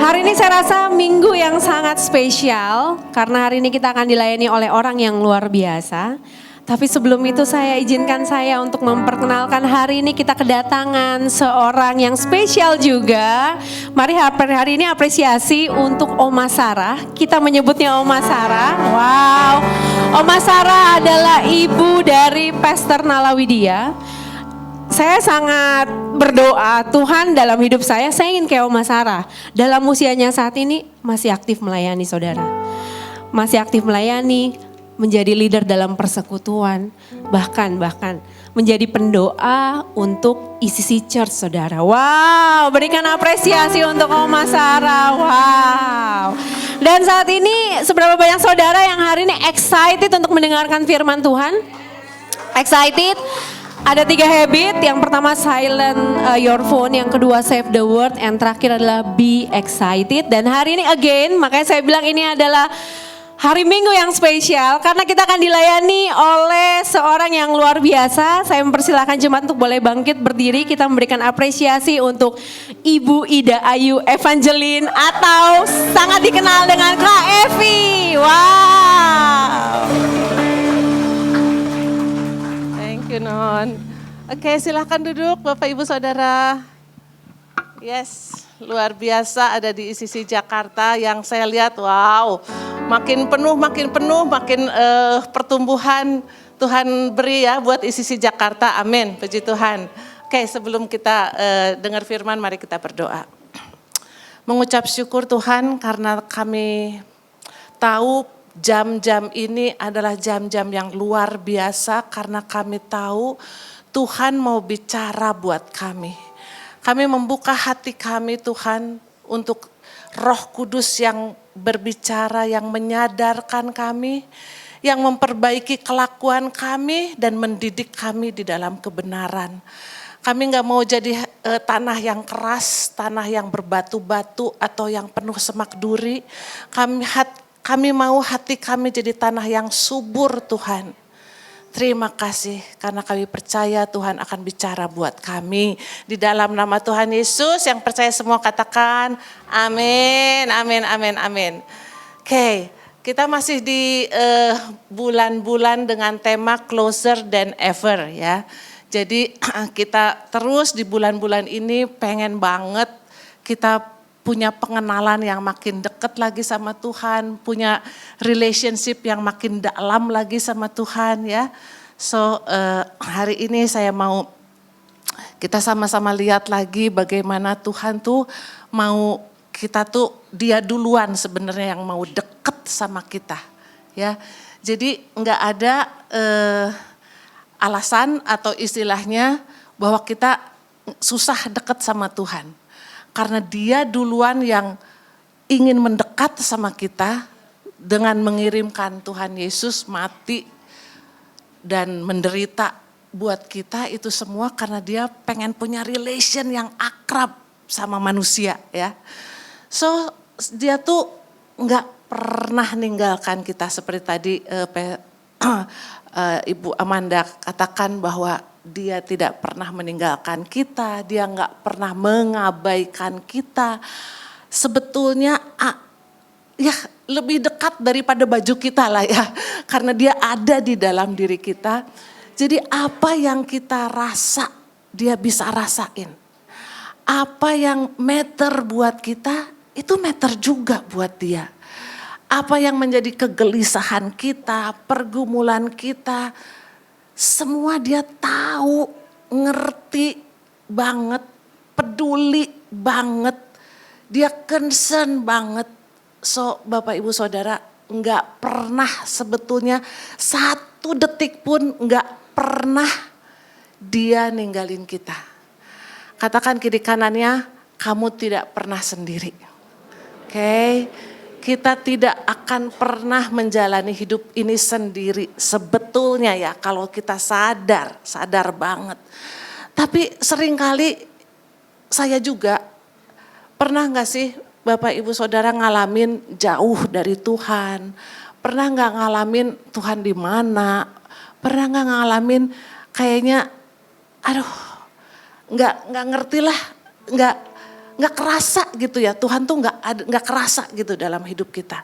Hari ini saya rasa minggu yang sangat spesial karena hari ini kita akan dilayani oleh orang yang luar biasa. Tapi sebelum itu izinkan saya untuk memperkenalkan hari ini kita kedatangan seorang yang spesial juga. Mari hari ini apresiasi untuk Oma Sarah. Kita menyebutnya Oma Sarah. Wow, Oma Sarah adalah ibu dari Pastor Nala Widya. Saya sangat berdoa Tuhan dalam hidup saya ingin kayak Oma Sarah. Dalam usianya saat ini masih aktif melayani saudara. Masih aktif melayani, menjadi leader dalam persekutuan. Bahkan menjadi pendoa untuk ICC Church saudara. Wow, berikan apresiasi untuk Oma Sarah. Wow. Dan saat ini seberapa banyak saudara yang hari ini excited untuk mendengarkan firman Tuhan? Excited? Ada 3 habit, yang pertama silent your phone, yang kedua save the word, yang terakhir adalah be excited. Dan hari ini again, makanya saya bilang ini adalah hari Minggu yang spesial karena kita akan dilayani oleh seorang yang luar biasa. Saya mempersilahkan jemaat untuk boleh bangkit berdiri, kita memberikan apresiasi untuk Ibu Ida Ayu Evangeline atau sangat dikenal dengan Kak Evi. Wow. Non. Oke, silahkan duduk Bapak Ibu Saudara. Yes, luar biasa ada di ICC Jakarta yang saya lihat, wow, makin penuh, makin pertumbuhan Tuhan beri ya buat ICC Jakarta, amin, puji Tuhan. Oke, sebelum kita dengar firman, mari kita berdoa. Mengucap syukur Tuhan karena kami tahu jam-jam ini adalah jam-jam yang luar biasa karena kami tahu Tuhan mau bicara buat kami. Kami membuka hati kami Tuhan untuk Roh Kudus yang berbicara, yang menyadarkan kami, yang memperbaiki kelakuan kami dan mendidik kami di dalam kebenaran. Kami gak mau jadi tanah yang keras, tanah yang berbatu-batu atau yang penuh semak duri. Kami mau hati kami jadi tanah yang subur Tuhan. Terima kasih karena kami percaya Tuhan akan bicara buat kami. Di dalam nama Tuhan Yesus yang percaya semua katakan amin, amin, amin, amin. Oke, kita masih di bulan-bulan dengan tema closer than ever ya. Jadi kita terus di bulan-bulan ini pengen banget kita punya pengenalan yang makin dekat lagi sama Tuhan, punya relationship yang makin dalam lagi sama Tuhan ya. So hari ini saya mau kita sama-sama lihat lagi bagaimana Tuhan tuh mau kita tuh dia duluan sebenarnya yang mau deket sama kita ya. Jadi nggak ada alasan atau istilahnya bahwa kita susah deket sama Tuhan. Karena dia duluan yang ingin mendekat sama kita dengan mengirimkan Tuhan Yesus mati dan menderita buat kita itu semua karena dia pengen punya relation yang akrab sama manusia ya. So dia tuh gak pernah ninggalkan kita seperti tadi Ibu Amanda katakan bahwa dia tidak pernah meninggalkan kita, dia gak pernah mengabaikan kita. Sebetulnya ya lebih dekat daripada baju kita lah ya, karena dia ada di dalam diri kita. Jadi apa yang kita rasa, dia bisa rasain. Apa yang matter buat kita, itu matter juga buat dia. Apa yang menjadi kegelisahan kita, pergumulan kita, semua dia tahu, ngerti banget, peduli banget, dia concern banget. So Bapak Ibu Saudara enggak pernah sebetulnya 1 detik pun enggak pernah dia ninggalin kita. Katakan kiri kanannya, kamu tidak pernah sendiri. Oke. Kita tidak akan pernah menjalani hidup ini sendiri sebetulnya ya kalau kita sadar banget. Tapi seringkali saya juga pernah gak sih Bapak Ibu Saudara ngalamin jauh dari Tuhan? Pernah gak ngalamin Tuhan di mana? Pernah gak ngalamin kayaknya aduh gak ngerti lah, nggak kerasa gitu ya, Tuhan tuh nggak kerasa gitu dalam hidup kita.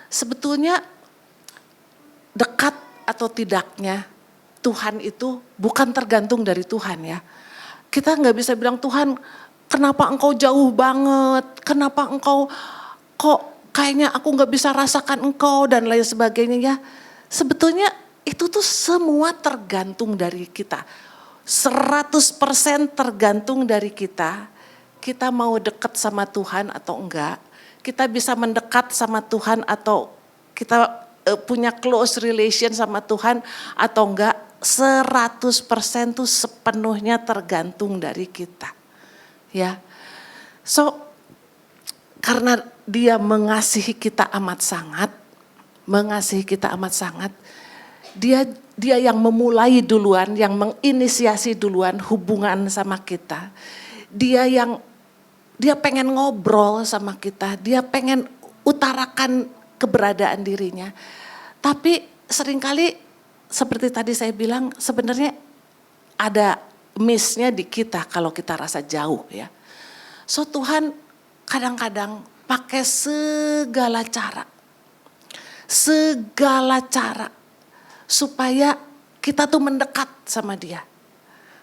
Sebetulnya dekat atau tidaknya Tuhan itu bukan tergantung dari Tuhan ya. Kita nggak bisa bilang Tuhan kenapa engkau jauh banget, kenapa engkau kok kayaknya aku nggak bisa rasakan engkau dan lain sebagainya ya. Sebetulnya itu tuh semua tergantung dari kita. 100% tergantung dari kita. Kita mau dekat sama Tuhan atau enggak. Kita bisa mendekat sama Tuhan atau kita punya close relation sama Tuhan atau enggak. 100% tuh sepenuhnya tergantung dari kita. Ya. So karena Dia mengasihi kita amat sangat, Dia yang memulai duluan, yang menginisiasi duluan hubungan sama kita. Dia pengen ngobrol sama kita, dia pengen utarakan keberadaan dirinya. Tapi seringkali seperti tadi saya bilang sebenarnya ada miss-nya di kita kalau kita rasa jauh ya. So Tuhan kadang-kadang pakai segala cara supaya kita tuh mendekat sama Dia.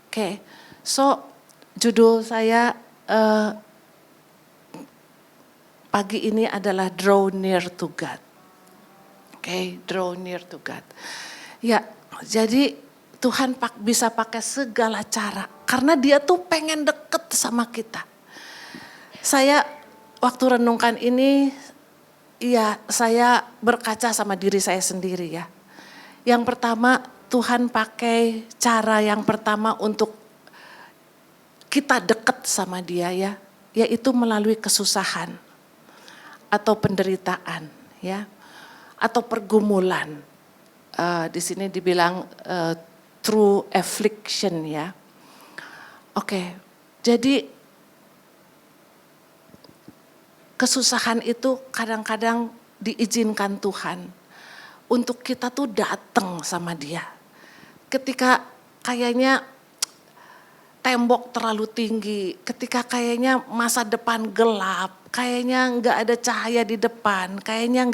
Oke, so judul saya pagi ini adalah Draw Near to God. Oke, Draw Near to God. Ya, jadi Tuhan bisa pakai segala cara karena Dia tuh pengen deket sama kita. Saya waktu renungkan ini, ya saya berkaca sama diri saya sendiri ya. Yang pertama Tuhan pakai cara yang pertama untuk kita dekat sama Dia ya, yaitu melalui kesusahan atau penderitaan ya, atau pergumulan. Di sini dibilang through affliction ya. Oke, jadi kesusahan itu kadang-kadang diizinkan Tuhan untuk kita tuh datang sama Dia. Ketika kayaknya tembok terlalu tinggi, ketika kayaknya masa depan gelap, kayaknya nggak ada cahaya di depan, kayaknya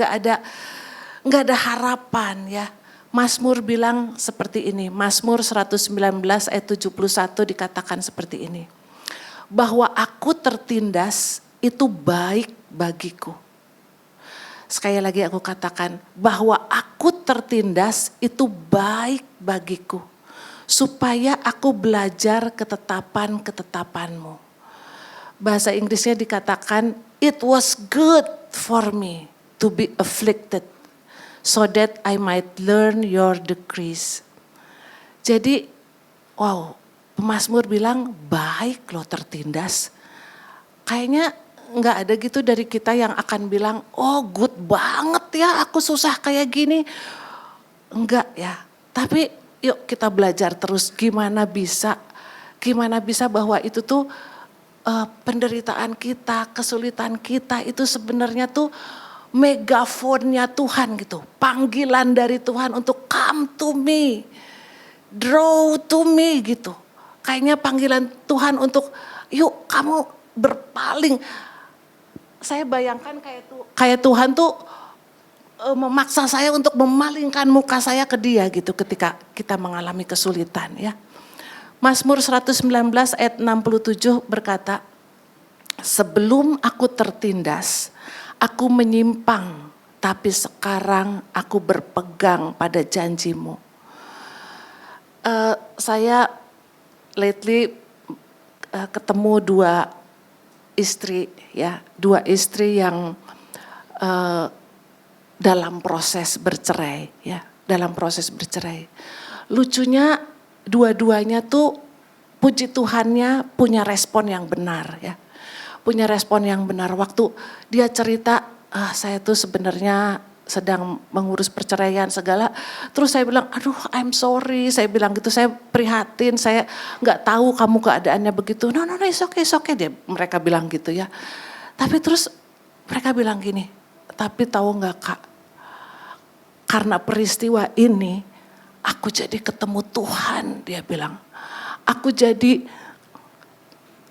nggak ada harapan ya. Mazmur bilang seperti ini, Mazmur 119 ayat 71 dikatakan seperti ini. Bahwa aku tertindas itu baik bagiku. Sekali lagi aku katakan bahwa aku tertindas itu baik bagiku. Supaya aku belajar ketetapan-ketetapanmu. Bahasa Inggrisnya dikatakan it was good for me to be afflicted. So that I might learn your decrees. Jadi wow, pemazmur bilang baik loh tertindas. Kayaknya nggak ada gitu dari kita yang akan bilang, oh good banget ya aku susah kayak gini. Enggak ya, tapi yuk kita belajar terus gimana bisa bahwa itu tuh penderitaan kita, kesulitan kita itu sebenarnya tuh megafonnya Tuhan gitu. Panggilan dari Tuhan untuk come to me, draw to me gitu. Kayaknya panggilan Tuhan untuk yuk kamu berpaling. Saya bayangkan kayak Tuhan tuh memaksa saya untuk memalingkan muka saya ke Dia gitu ketika kita mengalami kesulitan ya. Mazmur 119 ayat 67 berkata, sebelum aku tertindas, aku menyimpang, tapi sekarang aku berpegang pada janji-Mu. Saya lately ketemu dua istri yang dalam proses bercerai ya, Lucunya dua-duanya tuh puji Tuhannya punya respon yang benar ya. Punya respon yang benar waktu dia cerita, saya tuh sebenarnya sedang mengurus perceraian segala. Terus saya bilang, aduh I'm sorry, saya bilang gitu, saya prihatin, saya nggak tahu kamu keadaannya begitu. No, it's okay dia, mereka bilang gitu ya. Tapi terus mereka bilang gini, tapi tahu nggak Kak, karena peristiwa ini aku jadi ketemu Tuhan, dia bilang. Aku jadi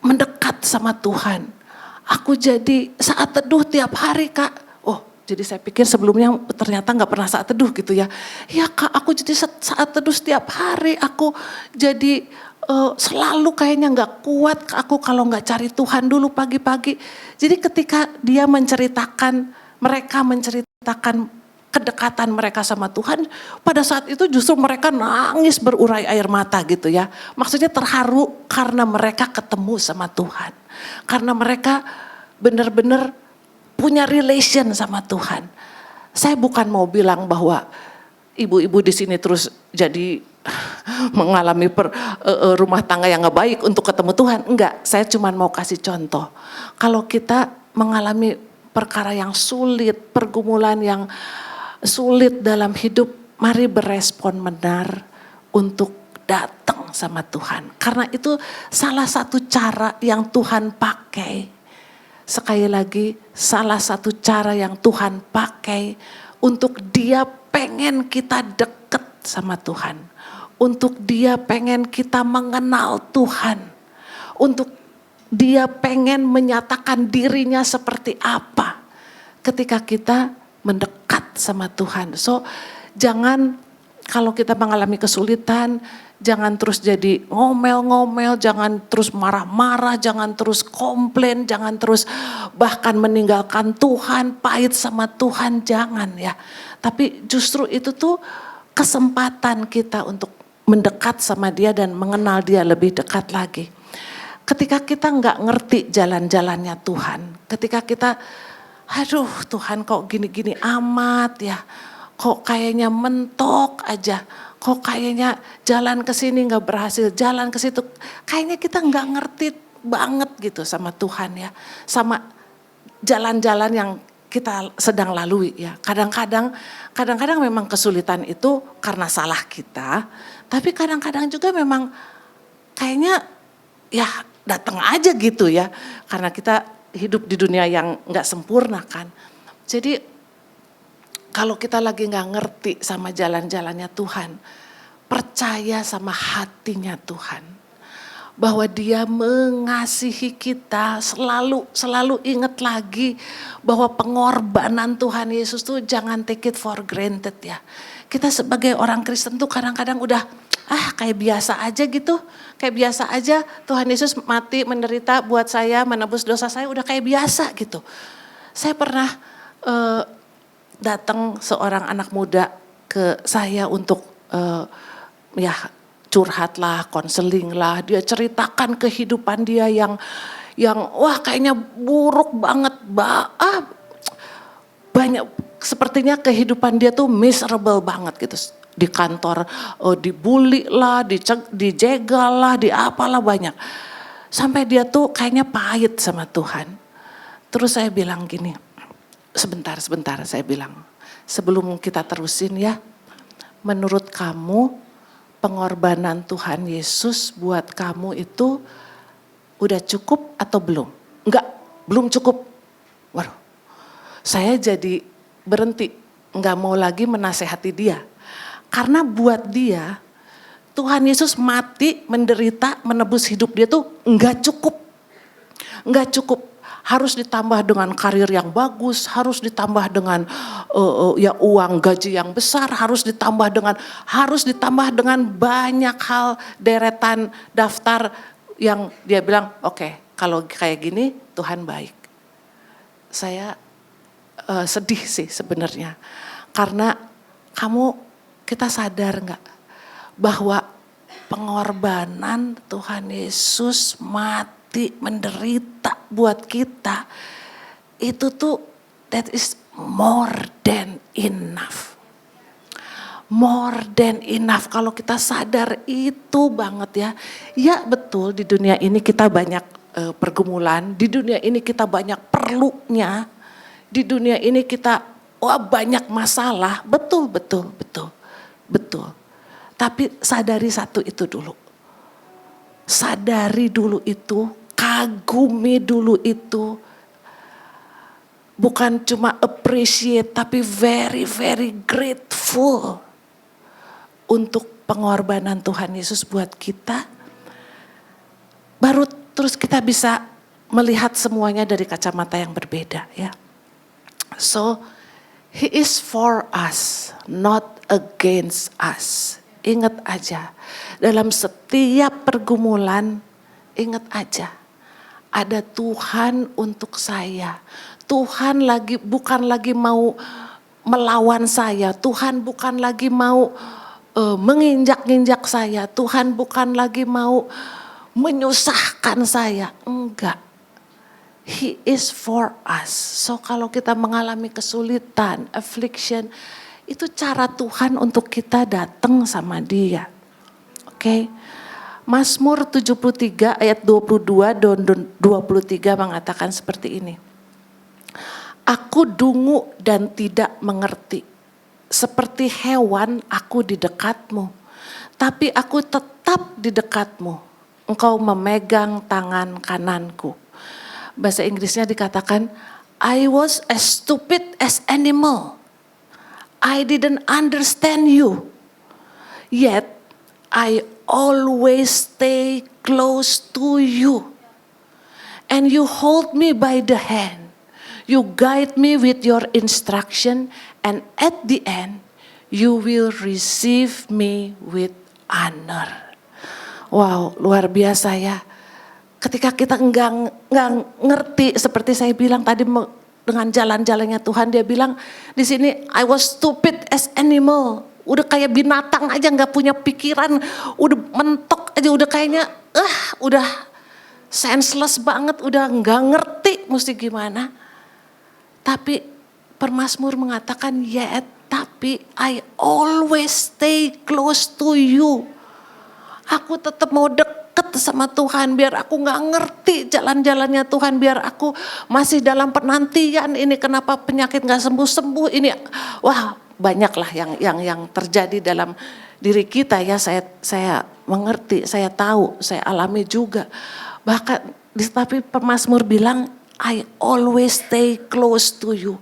mendekat sama Tuhan. Aku jadi saat teduh tiap hari Kak. Oh, jadi saya pikir sebelumnya ternyata nggak pernah saat teduh gitu ya. Ya Kak, aku jadi saat teduh setiap hari. Aku jadi selalu kayaknya nggak kuat aku kalau nggak cari Tuhan dulu pagi-pagi. Jadi ketika dia mereka menceritakan kedekatan mereka sama Tuhan, pada saat itu justru mereka nangis berurai air mata gitu ya. Maksudnya terharu karena mereka ketemu sama Tuhan. Karena mereka benar-benar punya relation sama Tuhan. Saya bukan mau bilang bahwa ibu-ibu di sini terus jadi mengalami rumah tangga yang gak baik untuk ketemu Tuhan. Enggak, saya cuma mau kasih contoh. Kalau kita mengalami perkara yang sulit, pergumulan yang sulit dalam hidup, mari berespon benar untuk datang sama Tuhan. Karena itu salah satu cara yang Tuhan pakai. Sekali lagi, salah satu cara yang Tuhan pakai untuk dia pengen kita deket sama Tuhan. Untuk dia pengen kita mengenal Tuhan. Untuk dia pengen menyatakan dirinya seperti apa ketika kita mendekat sama Tuhan. So, jangan kalau kita mengalami kesulitan, jangan terus jadi ngomel-ngomel, jangan terus marah-marah, jangan terus komplain, jangan terus bahkan meninggalkan Tuhan, pahit sama Tuhan, jangan ya. Tapi justru itu tuh kesempatan kita untuk mendekat sama dia dan mengenal dia lebih dekat lagi. Ketika kita nggak ngerti jalan-jalannya Tuhan, ketika kita aduh Tuhan kok gini-gini amat ya, kok kayaknya mentok aja, kok kayaknya jalan ke sini nggak berhasil, jalan ke situ, kayaknya kita nggak ngerti banget gitu sama Tuhan ya, sama jalan-jalan yang kita sedang lalui ya. Kadang-kadang memang kesulitan itu karena salah kita, tapi kadang-kadang juga memang kayaknya ya datang aja gitu ya, karena kita hidup di dunia yang nggak sempurna kan. Jadi kalau kita lagi nggak ngerti sama jalan-jalannya Tuhan, percaya sama hatinya Tuhan, bahwa dia mengasihi kita, selalu ingat lagi bahwa pengorbanan Tuhan Yesus tuh jangan take it for granted ya. Kita sebagai orang Kristen tuh kadang-kadang udah kayak biasa aja gitu, kayak biasa aja Tuhan Yesus mati menderita buat saya, menebus dosa saya, udah kayak biasa gitu. Saya pernah datang seorang anak muda ke saya untuk ya curhat lah, konseling lah, dia ceritakan kehidupan dia yang wah kayaknya buruk banget, banyak sepertinya kehidupan dia tuh miserable banget gitu. Di kantor dibully lah, dijegal lah, apalah banyak. Sampai dia tuh kayaknya pahit sama Tuhan. Terus saya bilang gini, sebentar saya bilang, sebelum kita terusin ya, menurut kamu pengorbanan Tuhan Yesus buat kamu itu udah cukup atau belum? Enggak, belum cukup. Waduh, saya jadi berhenti, enggak mau lagi menasehati dia. Karena buat dia, Tuhan Yesus mati, menderita, menebus hidup dia tuh enggak cukup. Enggak cukup. Harus ditambah dengan karir yang bagus, harus ditambah dengan ya uang gaji yang besar, harus ditambah dengan banyak hal, deretan daftar yang dia bilang, oke, kalau kayak gini Tuhan baik. Saya sedih sih sebenarnya, karena kita sadar nggak bahwa pengorbanan Tuhan Yesus mati menderita buat kita itu tuh that is more than enough. More than enough kalau kita sadar itu banget ya. Ya betul di dunia ini kita banyak pergumulan, di dunia ini kita banyak perlunya, di dunia ini kita banyak masalah, betul. Tapi sadari satu itu dulu. Sadari dulu itu, kagumi dulu itu. Bukan cuma appreciate tapi very very grateful untuk pengorbanan Tuhan Yesus buat kita. Baru terus kita bisa melihat semuanya dari kacamata yang berbeda ya. So, He is for us, not against us. Ingat aja, dalam setiap pergumulan, ingat aja, ada Tuhan untuk saya. Tuhan bukan lagi mau melawan saya, Tuhan bukan lagi mau menginjak-injak saya, Tuhan bukan lagi mau menyusahkan saya, enggak. He is for us. So kalau kita mengalami kesulitan, affliction, itu cara Tuhan untuk kita datang sama Dia. Oke. Mazmur 73 ayat 22 dan 23 mengatakan seperti ini. Aku dungu dan tidak mengerti. Seperti hewan aku di dekatmu. Tapi aku tetap di dekatmu. Engkau memegang tangan kananku. Bahasa Inggrisnya dikatakan, I was as stupid as animal. I didn't understand you. Yet I always stay close to you. And you hold me by the hand. You guide me with your instruction. And at the end, you will receive me with honor. Wow, luar biasa ya. Ketika kita enggak ngerti, seperti saya bilang tadi dengan jalan-jalannya Tuhan, Dia bilang di sini I was stupid as animal, udah kayak binatang aja nggak punya pikiran, udah mentok aja, udah kayaknya udah senseless banget, udah nggak ngerti mesti gimana. Tapi pemazmur mengatakan tapi I always stay close to you. Aku tetap mau dekat sama Tuhan, biar aku gak ngerti jalan-jalannya Tuhan, biar aku masih dalam penantian ini, kenapa penyakit gak sembuh-sembuh ini. Wah, banyaklah yang terjadi dalam diri kita ya, saya mengerti, saya tahu, saya alami juga. Bahkan tapi pemazmur bilang I always stay close to you.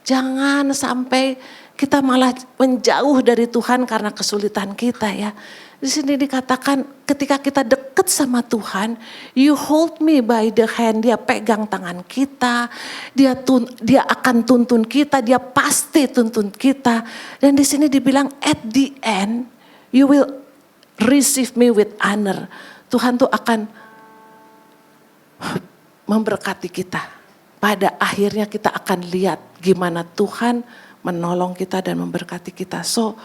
Jangan sampai kita malah menjauh dari Tuhan karena kesulitan kita ya. Di sini dikatakan ketika kita dekat sama Tuhan, you hold me by the hand, Dia pegang tangan kita, Dia akan tuntun kita, Dia pasti tuntun kita. Dan di sini dibilang at the end, you will receive me with honor. Tuhan tuh akan memberkati kita. Pada akhirnya kita akan lihat gimana Tuhan menolong kita dan memberkati kita. So,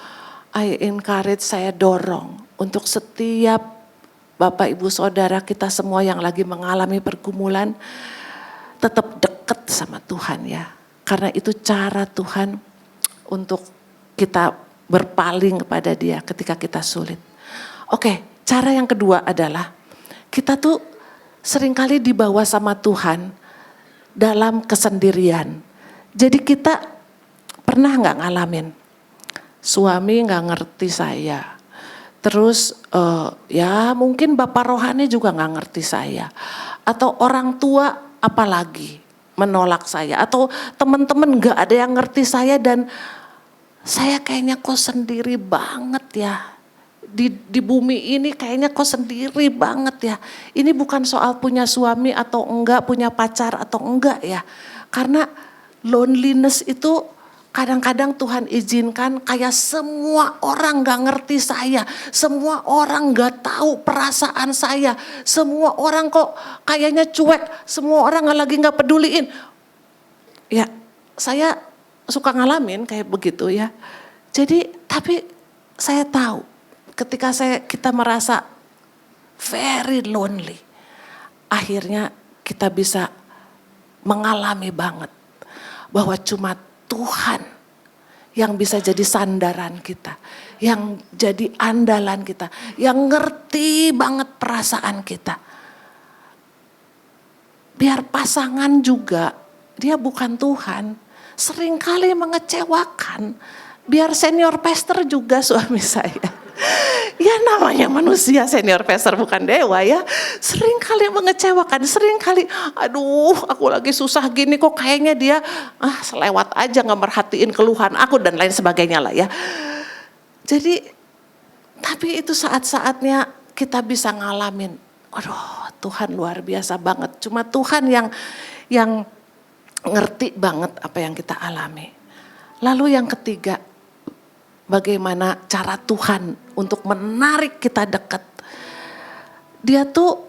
I encourage, saya dorong untuk setiap Bapak Ibu Saudara kita semua yang lagi mengalami pergumulan, tetap dekat sama Tuhan ya. Karena itu cara Tuhan untuk kita berpaling kepada Dia ketika kita sulit. Oke, cara yang kedua adalah kita tuh seringkali dibawa sama Tuhan dalam kesendirian. Jadi kita pernah gak ngalamin? Suami gak ngerti saya. Terus ya mungkin bapak rohani juga gak ngerti saya. Atau orang tua apalagi menolak saya. Atau teman-teman gak ada yang ngerti saya dan saya kayaknya kok sendiri banget ya. Di bumi ini kayaknya kok sendiri banget ya. Ini bukan soal punya suami atau enggak, punya pacar atau enggak ya. Karena loneliness itu kadang-kadang Tuhan izinkan kayak semua orang gak ngerti saya. Semua orang gak tahu perasaan saya. Semua orang kok kayaknya cuek. Semua orang lagi gak peduliin. Ya saya suka ngalamin kayak begitu ya. Jadi tapi saya tahu ketika kita merasa very lonely. Akhirnya kita bisa mengalami banget bahwa cuma Tuhan yang bisa jadi sandaran kita, yang jadi andalan kita, yang ngerti banget perasaan kita. Biar pasangan juga, dia bukan Tuhan, seringkali mengecewakan. Biar senior pastor juga suami saya. Ya namanya manusia, senior pastor bukan dewa ya. Sering kali mengecewakan, sering kali aduh aku lagi susah gini kok kayaknya dia selewat aja gak merhatiin keluhan aku dan lain sebagainya lah ya. Jadi tapi itu saat-saatnya kita bisa ngalamin, aduh Tuhan luar biasa banget. Cuma Tuhan yang ngerti banget apa yang kita alami. Lalu yang ketiga, bagaimana cara Tuhan untuk menarik kita dekat. Dia tuh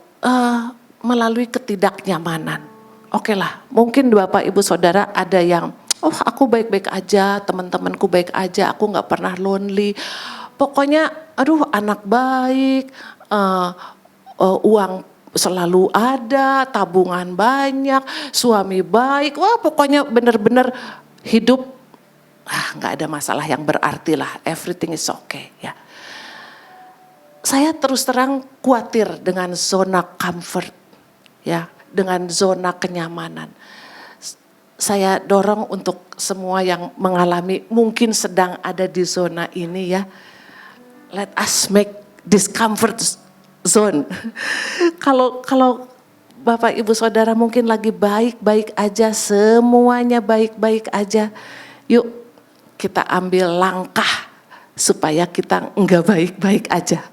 melalui ketidaknyamanan. Oke lah, mungkin Bapak Ibu Saudara ada yang, oh aku baik-baik aja, teman-temanku baik aja, aku gak pernah lonely. Pokoknya aduh anak baik, uang selalu ada, tabungan banyak, suami baik. Wah pokoknya benar-benar hidup gak ada masalah yang berarti lah, everything is okay ya. Saya terus terang khawatir dengan zona comfort ya, dengan zona kenyamanan. Saya dorong untuk semua yang mengalami mungkin sedang ada di zona ini ya. Let us make this comfort zone. Kalau Bapak Ibu Saudara mungkin lagi baik-baik aja, semuanya baik-baik aja. Yuk kita ambil langkah supaya kita enggak baik-baik aja.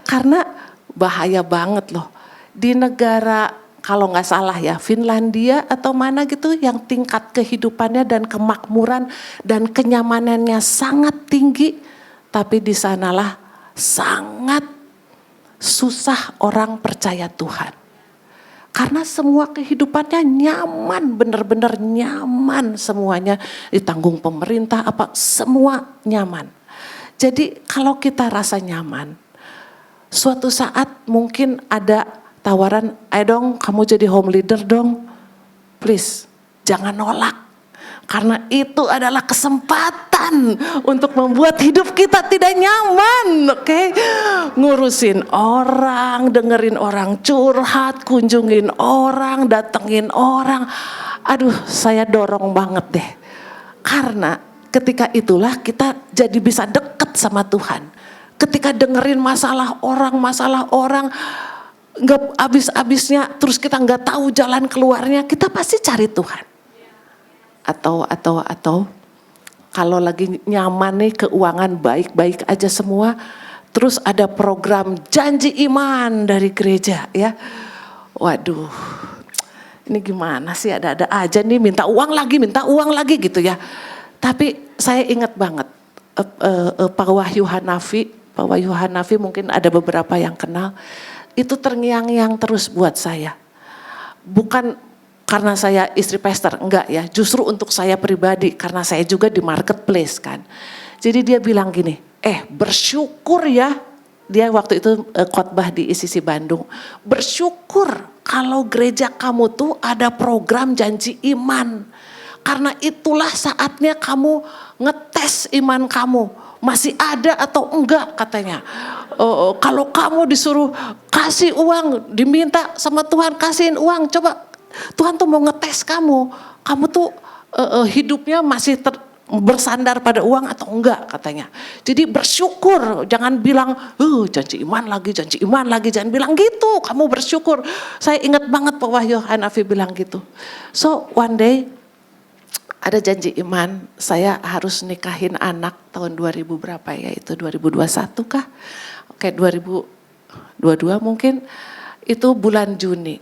Karena bahaya banget loh. Di negara kalau nggak salah ya Finlandia atau mana gitu yang tingkat kehidupannya dan kemakmuran dan kenyamanannya sangat tinggi. Tapi di sanalah sangat susah orang percaya Tuhan. Karena semua kehidupannya nyaman, benar-benar nyaman semuanya. Ditanggung pemerintah apa, semua nyaman. Jadi kalau kita rasa nyaman, suatu saat mungkin ada tawaran, ayo dong kamu jadi home leader dong. Please, jangan nolak. Karena itu adalah kesempatan untuk membuat hidup kita tidak nyaman, oke? Ngurusin orang, dengerin orang curhat, kunjungin orang, datengin orang. Aduh, saya dorong banget deh. Karena ketika itulah kita jadi bisa deket sama Tuhan. Ketika dengerin masalah orang, nggak habis-habisnya, terus kita nggak tahu jalan keluarnya, kita pasti cari Tuhan. Atau kalau lagi nyaman nih keuangan baik-baik aja semua, terus ada program janji iman dari gereja ya. Waduh, ini gimana sih, ada-ada aja nih minta uang lagi gitu ya. Tapi saya ingat banget Pak Wahyu Hanafi mungkin ada beberapa yang kenal. Itu terngiang-ngiang terus buat saya. Bukan karena saya istri pastor, enggak ya. Justru untuk saya pribadi, karena saya juga di marketplace kan. Jadi dia bilang gini, bersyukur ya. Dia waktu itu khotbah di ICC Bandung. Bersyukur kalau gereja kamu tuh ada program janji iman. Karena itulah saatnya kamu ngetes iman kamu. Masih ada atau enggak katanya. Kalau kamu disuruh kasih uang, diminta sama Tuhan kasihin uang, coba Tuhan tuh mau ngetes kamu tuh hidupnya masih bersandar pada uang atau enggak katanya. Jadi bersyukur, jangan bilang janji iman lagi, jangan bilang gitu, kamu bersyukur. Saya ingat banget Pak Wahyu Hanafi bilang gitu. So one day ada janji iman, saya harus nikahin anak tahun 2000 berapa ya, itu 2021 kah? Oke 2022 mungkin, itu bulan Juni.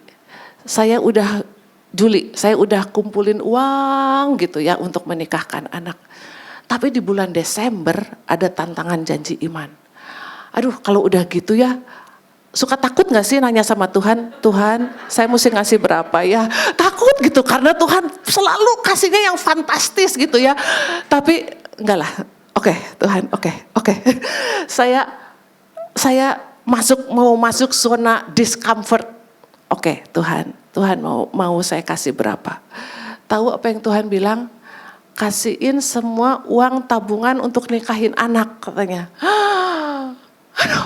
Saya udah kumpulin uang gitu ya untuk menikahkan anak. Tapi di bulan Desember ada tantangan janji iman. Aduh kalau udah gitu ya, suka takut gak sih nanya sama Tuhan, Tuhan saya mesti ngasih berapa ya? Takut gitu karena Tuhan selalu kasihnya yang fantastis gitu ya. Tapi enggak lah, oke Tuhan, oke. Saya mau masuk zona discomfort. Oke Tuhan mau saya kasih berapa? Tahu apa yang Tuhan bilang? Kasihin semua uang tabungan untuk nikahin anak katanya. Aduh.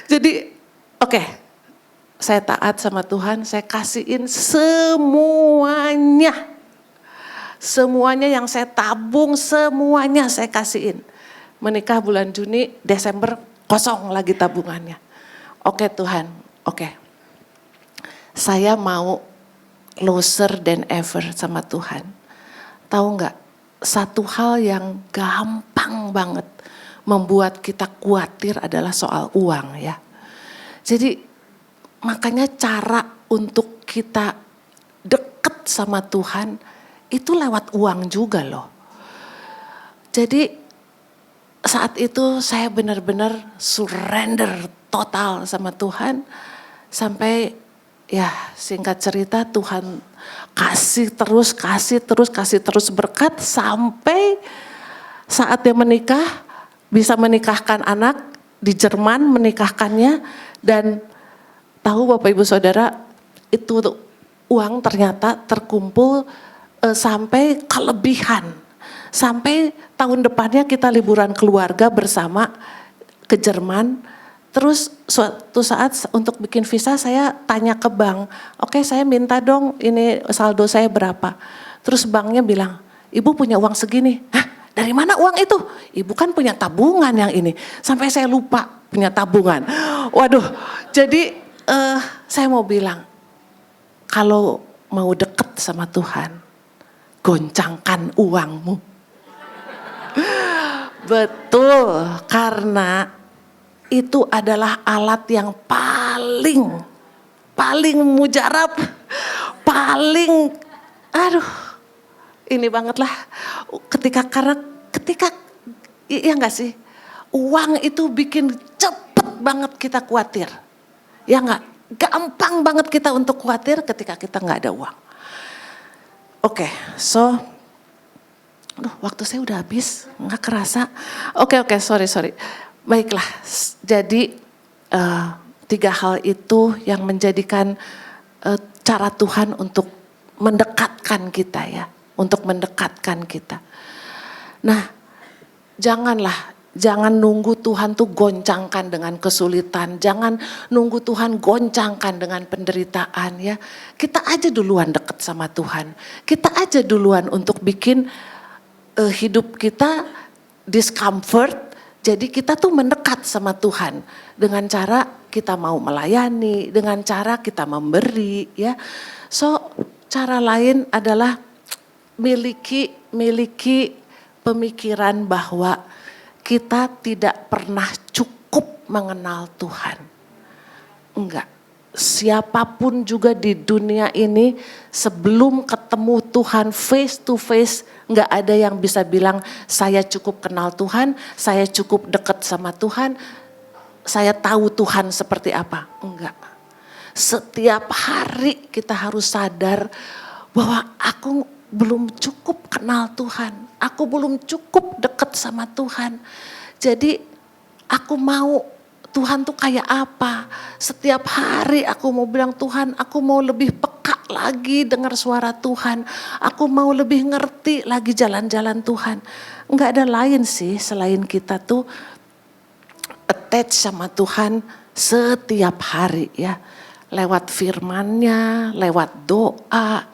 Jadi oke, saya taat sama Tuhan, saya kasihin semuanya. Semuanya yang saya tabung, semuanya saya kasihin. Menikah bulan Juni, Desember kosong lagi tabungannya. Oke Tuhan, oke. Saya mau closer than ever sama Tuhan. Tahu nggak? Satu hal yang gampang banget membuat kita khawatir adalah soal uang ya. Jadi makanya cara untuk kita deket sama Tuhan itu lewat uang juga loh. Jadi saat itu saya benar-benar surrender total sama Tuhan. Sampai ya singkat cerita Tuhan kasih terus berkat sampai saat dia menikah, bisa menikahkan anak di Jerman, menikahkannya. Dan tahu Bapak Ibu Saudara, itu uang ternyata terkumpul sampai kelebihan. Sampai tahun depannya kita liburan keluarga bersama ke Jerman. Terus suatu saat untuk bikin visa saya tanya ke bank, oke saya minta dong ini saldo saya berapa. Terus banknya bilang, ibu punya uang segini. Hah, dari mana uang itu? Ibu kan punya tabungan yang ini. Sampai saya lupa punya tabungan. Waduh, jadi saya mau bilang, kalau mau deket sama Tuhan, goncangkan uangmu. Betul, karena itu adalah alat yang paling mujarab, ini banget lah. Karena ketika iya enggak sih, uang itu bikin cepet banget kita khawatir. Ya enggak, gampang banget kita untuk khawatir ketika kita enggak ada uang. Oke, waktu saya udah habis, nggak kerasa. Oke, sorry. Baiklah, jadi 3 hal itu yang menjadikan cara Tuhan untuk mendekatkan kita ya, untuk mendekatkan kita. Nah, jangan nunggu Tuhan tuh goncangkan dengan kesulitan, jangan nunggu Tuhan goncangkan dengan penderitaan ya. Kita aja duluan dekat sama Tuhan, kita aja duluan untuk bikin hidup kita discomfort, jadi kita tuh mendekat sama Tuhan dengan cara kita mau melayani, dengan cara kita memberi ya. Cara lain adalah miliki pemikiran bahwa kita tidak pernah cukup mengenal Tuhan. Enggak. Siapapun juga di dunia ini sebelum ketemu Tuhan face to face, enggak ada yang bisa bilang saya cukup kenal Tuhan, saya cukup dekat sama Tuhan, saya tahu Tuhan seperti apa. Enggak. Setiap hari kita harus sadar bahwa aku belum cukup kenal Tuhan, aku belum cukup dekat sama Tuhan. Jadi aku mau Tuhan tuh kayak apa? Setiap hari aku mau bilang, Tuhan aku mau lebih peka lagi dengar suara Tuhan. Aku mau lebih ngerti lagi jalan-jalan Tuhan. Enggak ada lain sih selain kita tuh attach sama Tuhan setiap hari ya. Lewat firman-Nya, lewat doa.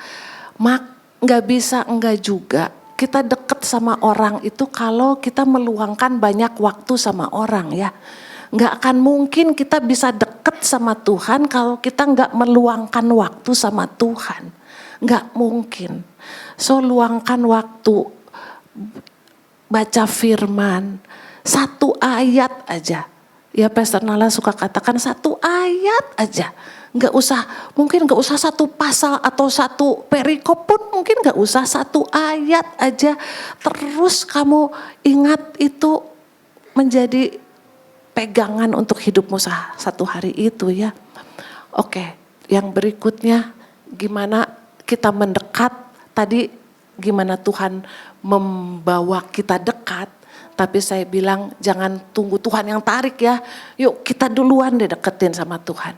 Enggak bisa enggak juga. Kita deket sama orang itu kalau kita meluangkan banyak waktu sama orang ya. Nggak akan mungkin kita bisa deket sama Tuhan kalau kita nggak meluangkan waktu sama Tuhan. Nggak mungkin. Luangkan waktu, baca firman, 1 ayat aja. Ya Pastor Nala suka katakan 1 ayat aja. Mungkin nggak usah 1 pasal atau 1 perikop pun mungkin nggak usah, 1 ayat aja. Terus kamu ingat itu menjadi pegangan untuk hidupmu satu hari itu ya. Oke, yang berikutnya gimana kita mendekat. Tadi gimana Tuhan membawa kita dekat. Tapi saya bilang jangan tunggu Tuhan yang tarik ya. Yuk kita duluan deh deketin sama Tuhan.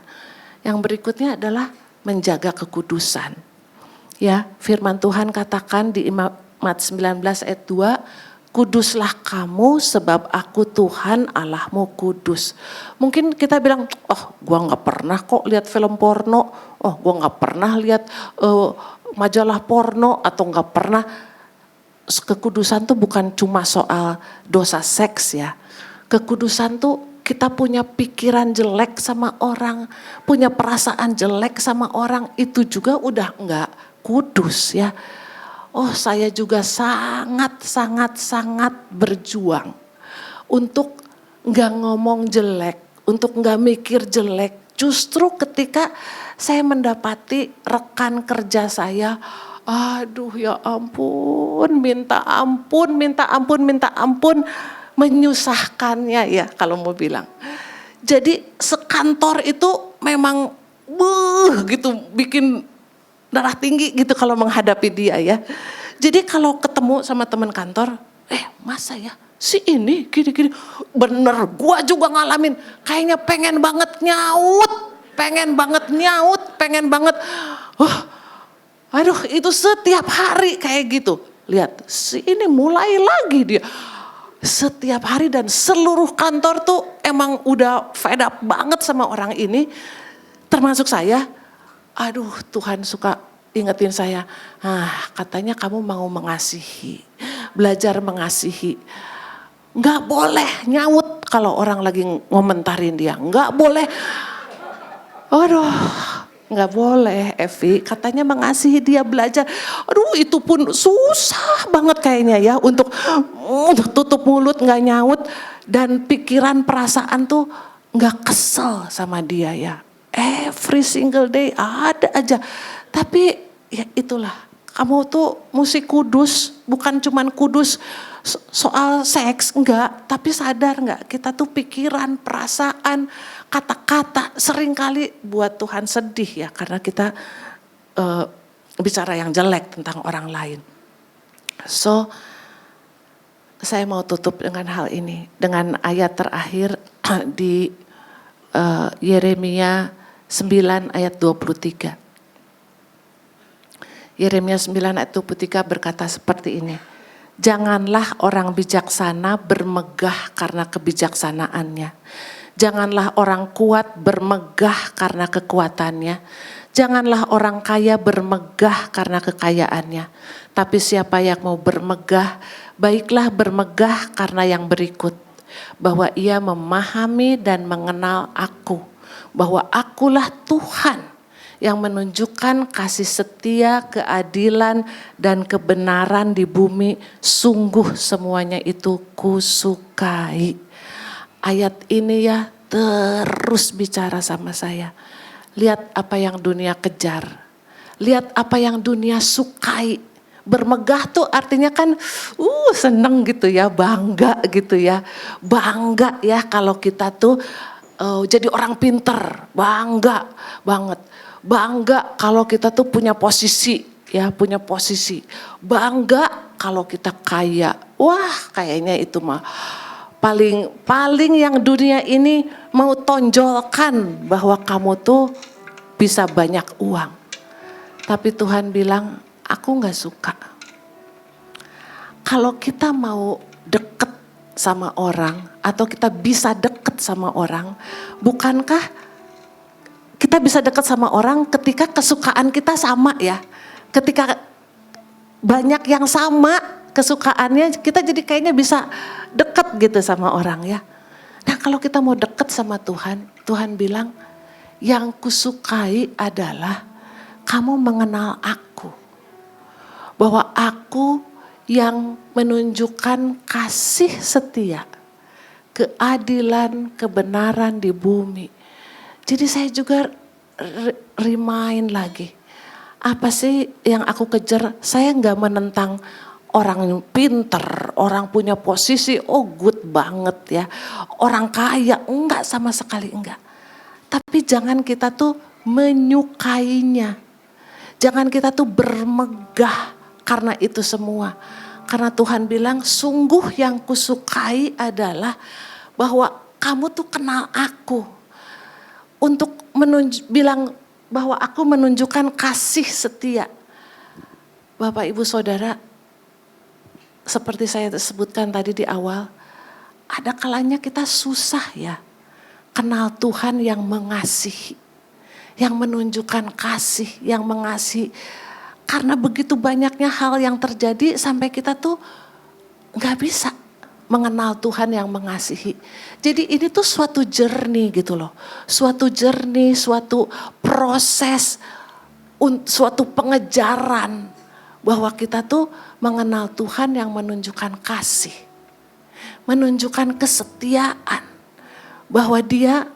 Yang berikutnya adalah menjaga kekudusan. Ya, firman Tuhan katakan di Imamat 19 ayat 2, kuduslah kamu sebab aku Tuhan Allahmu kudus. Mungkin kita bilang, gua gak pernah kok lihat film porno. Gua gak pernah lihat majalah porno atau gak pernah. Kekudusan tuh bukan cuma soal dosa seks ya. Kekudusan tuh kita punya pikiran jelek sama orang, punya perasaan jelek sama orang, itu juga udah gak kudus ya. Saya juga sangat berjuang untuk gak ngomong jelek, untuk gak mikir jelek Justru ketika saya mendapati rekan kerja saya, aduh ya ampun, minta ampun, menyusahkannya ya kalau mau bilang. Jadi sekantor itu memang gitu bikin darah tinggi gitu kalau menghadapi dia ya. Jadi kalau ketemu sama teman kantor, masa ya si ini gini-gini, bener gua juga ngalamin, kayaknya pengen banget nyaut, aduh itu setiap hari kayak gitu. Lihat si ini mulai lagi dia. Setiap hari dan seluruh kantor tuh emang udah fed up banget sama orang ini. Termasuk saya, aduh Tuhan suka ingetin saya, katanya kamu mau mengasihi, belajar mengasihi. Nggak boleh nyaut kalau orang lagi ngomentarin dia, nggak boleh. Aduh, nggak boleh Evi, katanya mengasihi dia, belajar. Aduh itu pun susah banget kayaknya ya untuk tutup mulut nggak nyaut. Dan pikiran perasaan tuh nggak kesel sama dia ya. Every single day ada aja. Tapi ya itulah, kamu tuh mesti kudus, bukan cuman kudus soal seks, enggak. Tapi sadar enggak, kita tuh pikiran, perasaan, kata-kata seringkali buat Tuhan sedih ya. Karena kita bicara yang jelek tentang orang lain. So, saya mau tutup dengan hal ini. Dengan ayat terakhir di Yeremia 9 ayat 23. Yeremia 9 ayat 23 berkata seperti ini. Janganlah orang bijaksana bermegah karena kebijaksanaannya. Janganlah orang kuat bermegah karena kekuatannya. Janganlah orang kaya bermegah karena kekayaannya. Tapi siapa yang mau bermegah, baiklah bermegah karena yang berikut. Bahwa ia memahami dan mengenal aku. Bahwa akulah Tuhan yang menunjukkan kasih setia, keadilan, dan kebenaran di bumi. Sungguh semuanya itu kusukai. Ayat ini ya terus bicara sama saya. Lihat apa yang dunia kejar. Lihat apa yang dunia sukai. Bermegah tuh artinya kan seneng gitu ya, bangga gitu ya. Bangga ya kalau kita tuh jadi orang pinter, bangga banget. Bangga kalau kita tuh punya posisi, ya punya posisi. Bangga kalau kita kaya. Wah kayaknya itu mah paling yang dunia ini mau tonjolkan bahwa kamu tuh bisa banyak uang. Tapi Tuhan bilang, aku gak suka. Kalau kita mau deket sama orang atau kita bisa deket sama orang, bukankah kita bisa dekat sama orang ketika kesukaan kita sama ya. Ketika banyak yang sama kesukaannya, kita jadi kayaknya bisa dekat gitu sama orang ya. Nah kalau kita mau dekat sama Tuhan, Tuhan bilang yang kusukai adalah kamu mengenal aku. Bahwa aku yang menunjukkan kasih setia, keadilan, kebenaran di bumi. Jadi saya juga remind lagi, apa sih yang aku kejar? Saya nggak menentang orang pinter, orang punya posisi, good banget ya. Orang kaya, enggak sama sekali enggak. Tapi jangan kita tuh menyukainya. Jangan kita tuh bermegah karena itu semua. Karena Tuhan bilang sungguh yang kusukai adalah bahwa kamu tuh kenal aku. Untuk bilang bahwa aku menunjukkan kasih setia. Bapak Ibu Saudara, seperti saya sebutkan tadi di awal, ada kalanya kita susah ya kenal Tuhan yang mengasihi, yang menunjukkan kasih, yang mengasihi. Karena begitu banyaknya hal yang terjadi sampai kita tuh gak bisa mengenal Tuhan yang mengasihi. Jadi ini tuh suatu journey gitu loh. Suatu journey, suatu proses, suatu pengejaran. Bahwa kita tuh mengenal Tuhan yang menunjukkan kasih. Menunjukkan kesetiaan. Bahwa dia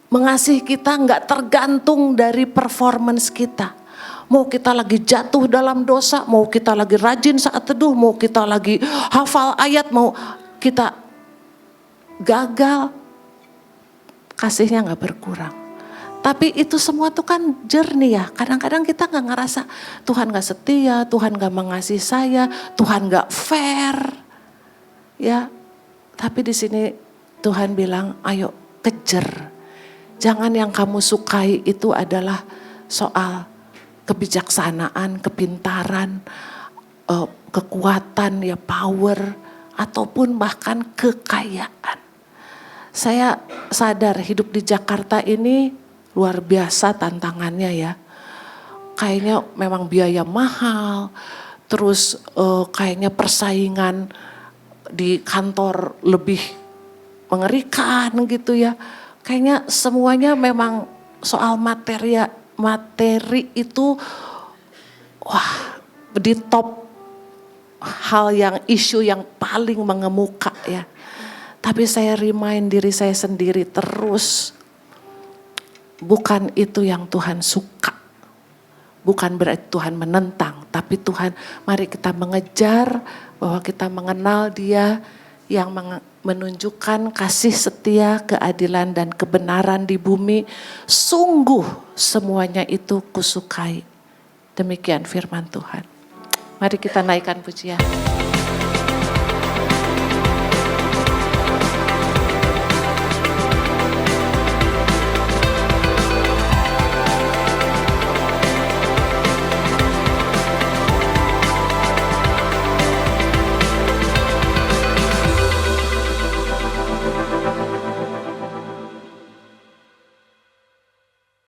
mengasihi kita nggak tergantung dari performance kita. Mau kita lagi jatuh dalam dosa, mau kita lagi rajin saat teduh, mau kita lagi hafal ayat, mau kita gagal, kasihnya nggak berkurang. Tapi itu semua tuh kan jernih ya. Kadang-kadang kita nggak ngerasa Tuhan nggak setia, Tuhan nggak mengasihi saya, Tuhan nggak fair, ya. Tapi di sini Tuhan bilang, ayo kejar. Jangan yang kamu sukai itu adalah soal kebijaksanaan, kepintaran, kekuatan, ya power, ataupun bahkan kekayaan. Saya sadar hidup di Jakarta ini luar biasa tantangannya ya. Kayaknya memang biaya mahal, terus kayaknya persaingan di kantor lebih mengerikan gitu ya. Kayaknya semuanya memang soal materi itu wah di top hal yang isu yang paling mengemuka ya. Tapi saya remind diri saya sendiri terus, bukan itu yang Tuhan suka. Bukan berarti Tuhan menentang, tapi Tuhan mari kita mengejar bahwa kita mengenal Dia yang menunjukkan kasih setia, keadilan dan kebenaran di bumi. Sungguh semuanya itu kusukai. Demikian firman Tuhan. Mari kita naikkan pujian.